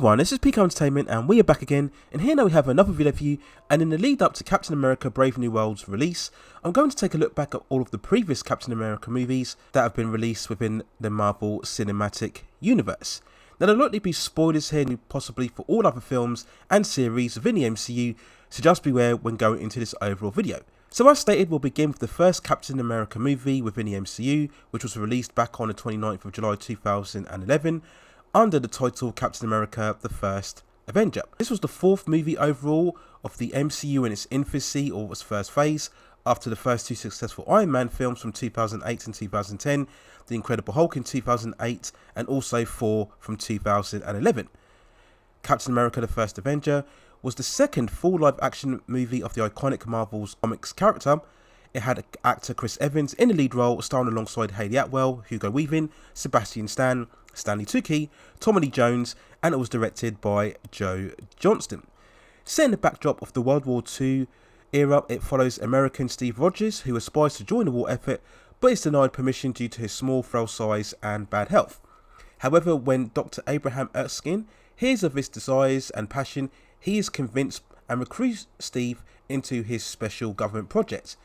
everyone, this is Pico Entertainment and we are back again, and here now we have another video for you. And in the lead up to Captain America Brave New World's release, I'm going to take a look back at all of the previous Captain America movies that have been released within the Marvel Cinematic Universe. Now there'll likely be spoilers here and possibly for all other films and series within the MCU, so just beware when going into this overall video. So as stated, we'll begin with the first Captain America movie within the MCU, which was released back on the 29th of July 2011, under the title Captain America the First Avenger. This was the fourth movie overall of the MCU in its infancy, or its first phase, after the first two successful Iron Man films from 2008 and 2010, The Incredible Hulk in 2008, and also Thor from 2011. Captain America the First Avenger was the second full live action movie of the iconic Marvel's comics character. It had actor Chris Evans in the lead role, starring alongside Hayley Atwell, Hugo Sebastian, Stanley Tucci, Tommy Lee Jones, and it was directed by Johnston. Set in the backdrop of the World War II era, it follows American Steve Rogers, who aspires to join the war effort, but is denied permission due to his small frail size and bad health. However, when Dr. Abraham Erskine hears of his desires and passion, he is convinced and recruits Steve into his special government project.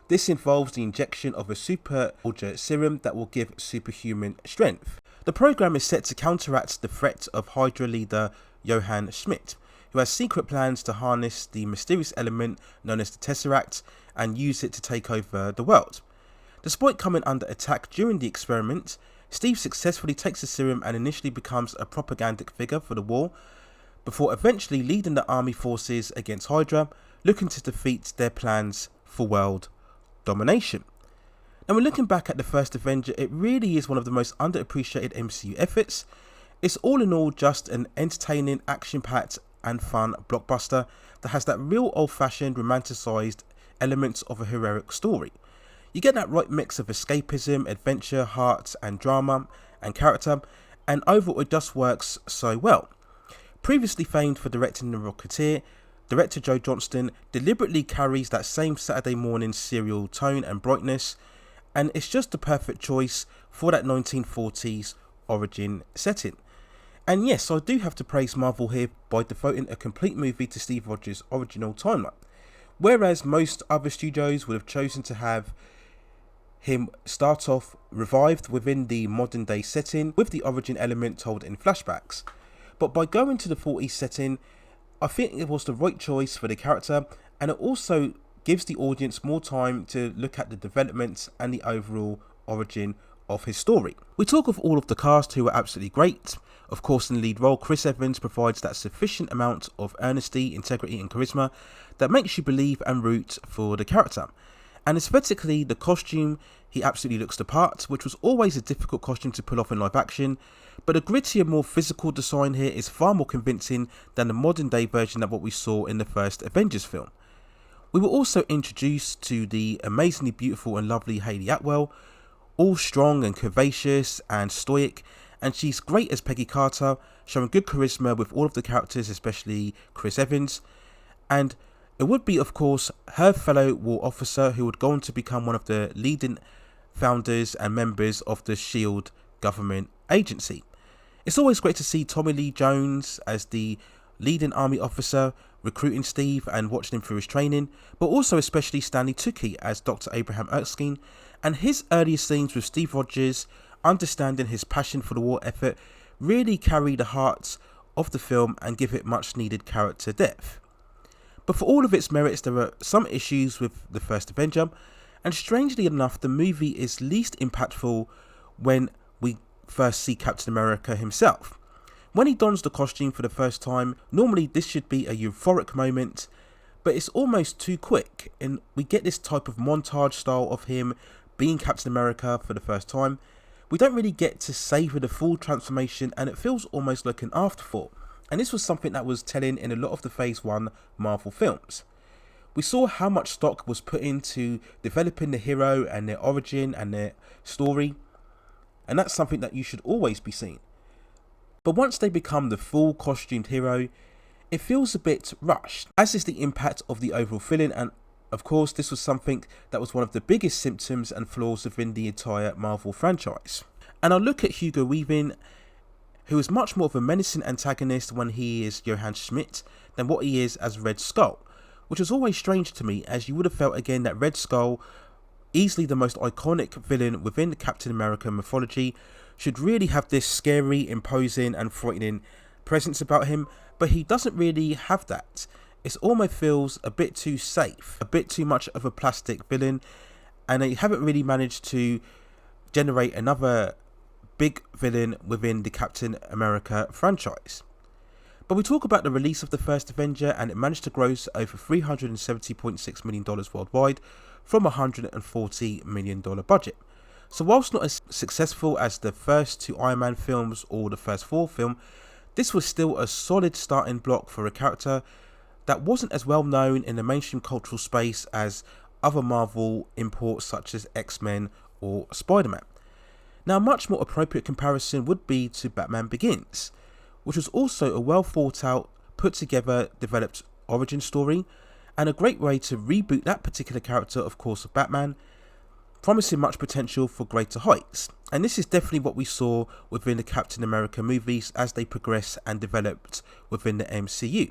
This involves the injection of a super soldier serum that will give superhuman strength. The program is set to counteract the threat of Hydra leader Johann Schmidt, who has secret plans to harness the mysterious element known as the Tesseract and use it to take over the world. Despite coming under attack during the experiment, Steve successfully takes the serum and initially becomes a propagandic figure for the war, before eventually leading the army forces against Hydra, looking to defeat their plans for world domination. Now, when looking back at the First Avenger, it really is one of the most underappreciated MCU efforts. It's all in all just an entertaining, action-packed and fun blockbuster that has that real old-fashioned, romanticised elements of a heroic story. You get that right mix of escapism, adventure, heart and drama and character, and overall it just works so well. Previously famed for directing The Rocketeer, director Johnston deliberately carries that same Saturday morning serial tone and brightness, and it's just the perfect choice for that 1940s origin setting. And yes, I do have to praise Marvel here by devoting a complete movie to Steve Rogers' original timeline, whereas most other studios would have chosen to have him start off revived within the modern day setting with the origin element told in flashbacks. But by going to the 40s setting, I think it was the right choice for the character, and it also gives the audience more time to look at the developments and the overall origin of his story. We talk of all of the cast who are absolutely great. Of course, in the lead role, Chris Evans provides that sufficient amount of earnesty, integrity and charisma that makes you believe and root for the character. And aesthetically, the costume, he absolutely looks the part, which was always a difficult costume to pull off in live action, but a grittier, more physical design here is far more convincing than the modern day version of what we saw in the first Avengers film. We were also introduced to the amazingly beautiful and lovely Hayley Atwell, all strong and curvaceous and stoic, and she's great as Peggy Carter, showing good charisma with all of the characters, especially Chris Evans. And it would be, of course, her fellow war officer who would go on to become one of the leading founders and members of the SHIELD government agency. It's always great to see Tommy Lee Jones as the leading army officer recruiting Steve and watching him through his training, but also especially Stanley Tucci as Dr. Abraham Erskine, and his earlier scenes with Steve Rogers, understanding his passion for the war effort, really carry the heart of the film and give it much needed character depth. But for all of its merits, there are some issues with the First Avenger, and strangely enough, the movie is least impactful when we first see Captain America himself. When he dons the costume for the first time, normally this should be a euphoric moment, but it's almost too quick, and we get this type of montage style of him being Captain America for the first time. We don't really get to savour the full transformation, and it feels almost like an afterthought. And this was something that was telling in a lot of the Phase 1 Marvel films. We saw how much stock was put into developing the hero and their origin and their story, and that's something that you should always be seeing. But once they become the full costumed hero, it feels a bit rushed, as is the impact of the overall feeling, and of course this was something that was one of the biggest symptoms and flaws within the entire Marvel franchise. And I look at Hugo who is much more of a menacing antagonist when he is Johann Schmidt than what he is as Red Skull, which was always strange to me, as you would have felt again that Red Skull, easily the most iconic villain within the Captain America mythology, should really have this scary, imposing and frightening presence about him, but he doesn't really have that. It almost feels a bit too safe, a bit too much of a plastic villain, and they haven't really managed to generate another big villain within the Captain America franchise. But we talk about the release of the First Avenger, and it managed to gross over $370.6 million worldwide from a $140 million budget. So whilst not as successful as the first 2 Iron Man films or the first 4 film, this was still a solid starting block for a character that wasn't as well known in the mainstream cultural space as other Marvel imports such as X-Men or Spider-Man. Now, a much more appropriate comparison would be to Batman Begins, which was also a well thought out, put together, developed origin story, and a great way to reboot that particular character, of course, of Batman, promising much potential for greater heights. And this is definitely what we saw within the Captain America movies as they progressed and developed within the MCU.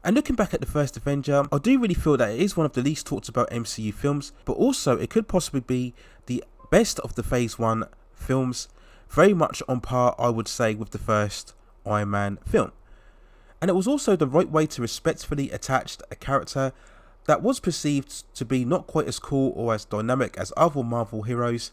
And looking back at the First Avenger, I do really feel that it is one of the least talked about MCU films, but also it could possibly be the best of the Phase 1 films, very much on par, I would say, with the first Iron Man film. And it was also the right way to respectfully attach a character that was perceived to be not quite as cool or as dynamic as other Marvel heroes,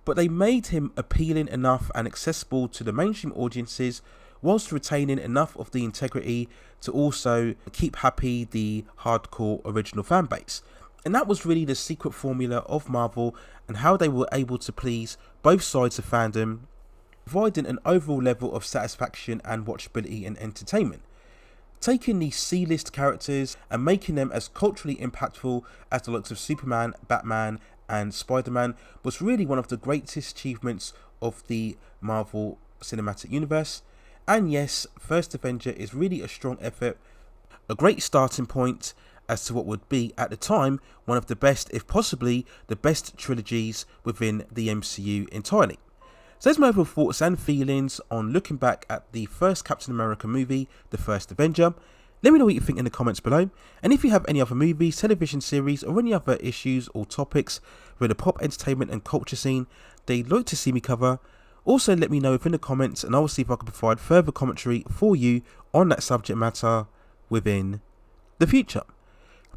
but they made him appealing enough and accessible to the mainstream audiences whilst retaining enough of the integrity to also keep happy the hardcore original fan base. And that was really the secret formula of Marvel and how they were able to please both sides of fandom, providing an overall level of satisfaction and watchability and entertainment. Taking these C-list characters and making them as culturally impactful as the likes of Superman, Batman and Spider-Man was really one of the greatest achievements of the Marvel Cinematic Universe. And yes, First Avenger is really a strong effort, a great starting point as to what would be, at the time, one of the best, if possibly the best trilogies within the MCU entirely. So there's my overall thoughts and feelings on looking back at the first Captain America movie, The First Avenger. Let me know what you think in the comments below, and if you have any other movies, television series or any other issues or topics with the pop entertainment and culture scene that you'd like to see me cover, also let me know within the comments and I will see if I can provide further commentary for you on that subject matter within the future.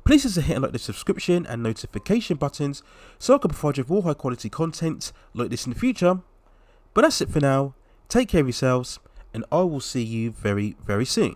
Please consider hitting like the subscription and notification buttons so I can provide you with more high quality content like this in the future. But that's it for now. Take care of yourselves and I will see you very, very soon.